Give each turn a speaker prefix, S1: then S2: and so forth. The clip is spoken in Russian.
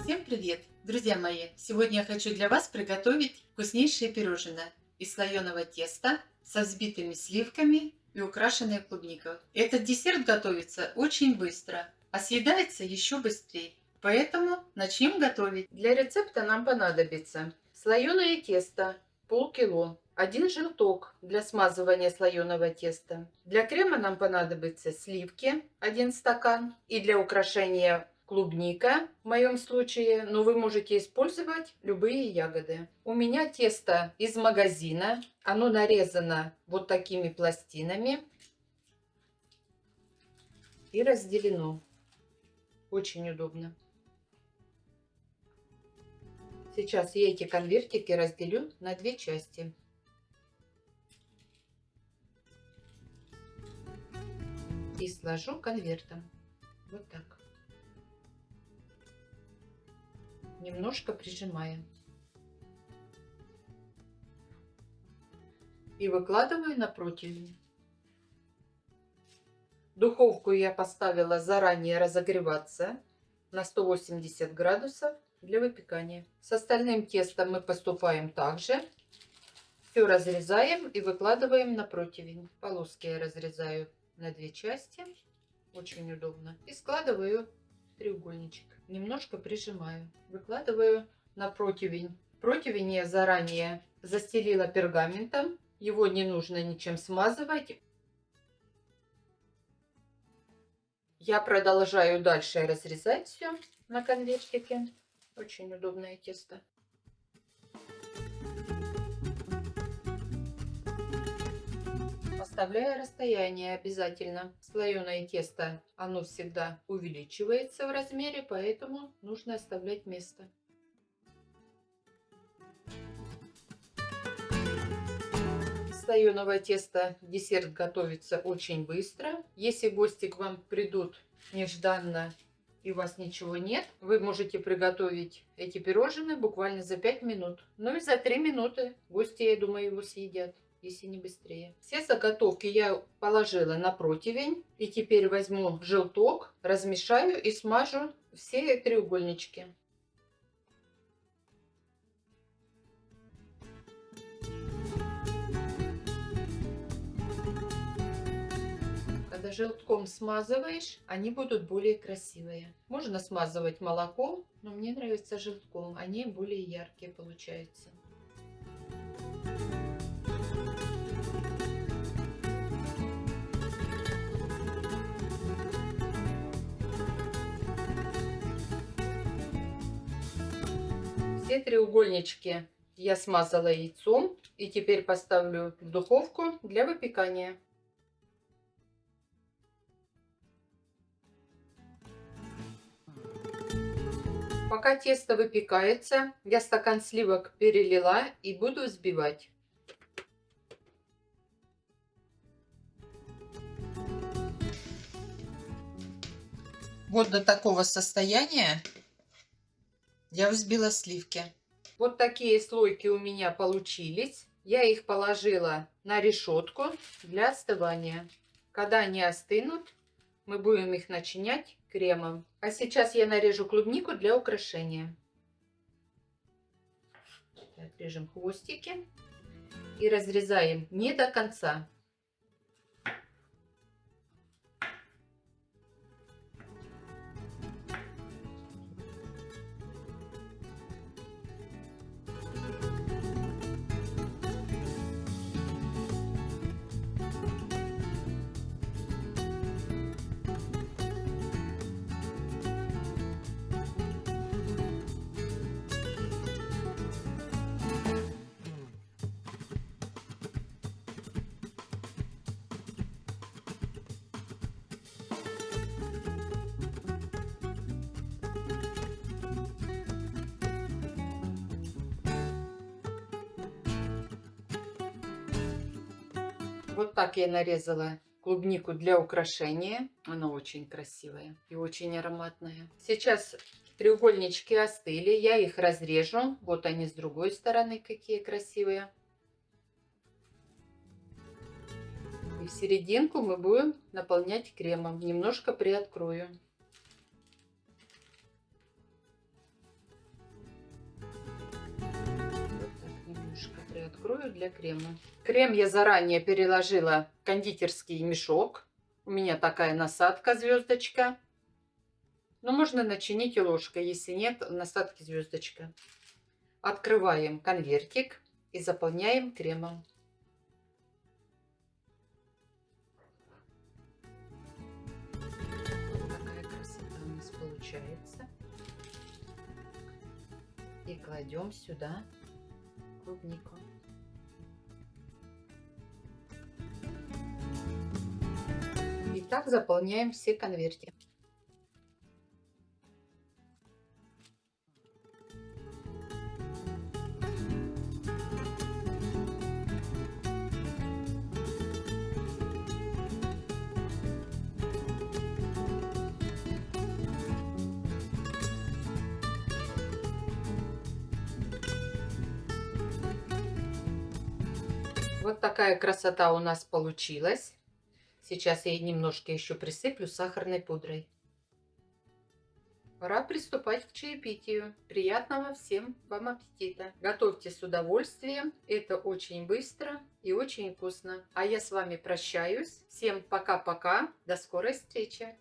S1: Всем привет, друзья мои! Сегодня я хочу для вас приготовить вкуснейшие пирожные из слоеного теста со взбитыми сливками и украшенной клубникой. Этот десерт готовится очень быстро, а съедается еще быстрее. Поэтому начнем готовить. Для рецепта нам понадобится слоеное тесто полкило, 1 желток для смазывания слоеного теста. Для крема нам понадобятся сливки 1 стакан и для украшения клубника в моем случае, но вы можете использовать любые ягоды. У меня тесто из магазина, оно нарезано вот такими пластинами и разделено. Очень удобно. Сейчас я эти конвертики разделю на 2 части. И сложу конвертом. Вот так. Немножко прижимая. И выкладываю на противень. Духовку я поставила заранее разогреваться на 180 градусов для выпекания. С остальным тестом мы поступаем также. Все разрезаем и выкладываем на противень. Полоски я разрезаю на 2 части. Очень удобно. И складываю треугольничек. Немножко прижимаю. Выкладываю на противень. Противень я заранее застелила пергаментом. Его не нужно ничем смазывать. Я продолжаю дальше разрезать все на конвертике. Очень удобное тесто. Оставляя расстояние обязательно. Слоеное тесто, оно всегда увеличивается в размере, поэтому нужно оставлять место. Слоеного теста десерт готовится очень быстро. Если гости к вам придут нежданно и у вас ничего нет, вы можете приготовить эти пирожные буквально за 5 минут. Ну и за 3 минуты гости, я думаю, его съедят, если не быстрее. Все заготовки я положила на противень. И теперь возьму желток, размешаю и смажу все треугольнички. Когда желтком смазываешь, они будут более красивые. Можно смазывать молоком, но мне нравится желтком. Они более яркие получаются. Все треугольнички я смазала яйцом. И теперь поставлю в духовку для выпекания. Пока тесто выпекается, я стакан сливок перелила и буду взбивать. Вот до такого состояния я взбила сливки. Вот такие слойки у меня получились. Я их положила на решетку для остывания. Когда они остынут, мы будем их начинять кремом. А сейчас я нарежу клубнику для украшения. Отрежем хвостики и разрезаем не до конца. Вот так я нарезала клубнику для украшения. Она очень красивая и очень ароматная. Сейчас треугольнички остыли. Я их разрежу. Вот они с другой стороны какие красивые. И в серединку мы будем наполнять кремом. Немножко приоткрою. открою для крема. Крем я заранее переложила в кондитерский мешок. У меня такая насадка звездочка. Но можно начинить и ложкой, если нет насадки звездочка. Открываем конвертик и заполняем кремом. Вот такая красота у нас получается. И кладем сюда клубнику. И так заполняем все конверты. Вот такая красота у нас получилась. Сейчас я немножко еще присыплю сахарной пудрой. Пора приступать к чаепитию. Приятного всем вам аппетита! Готовьте с удовольствием. Это очень быстро и очень вкусно. А я с вами прощаюсь. Всем пока-пока. До скорой встречи.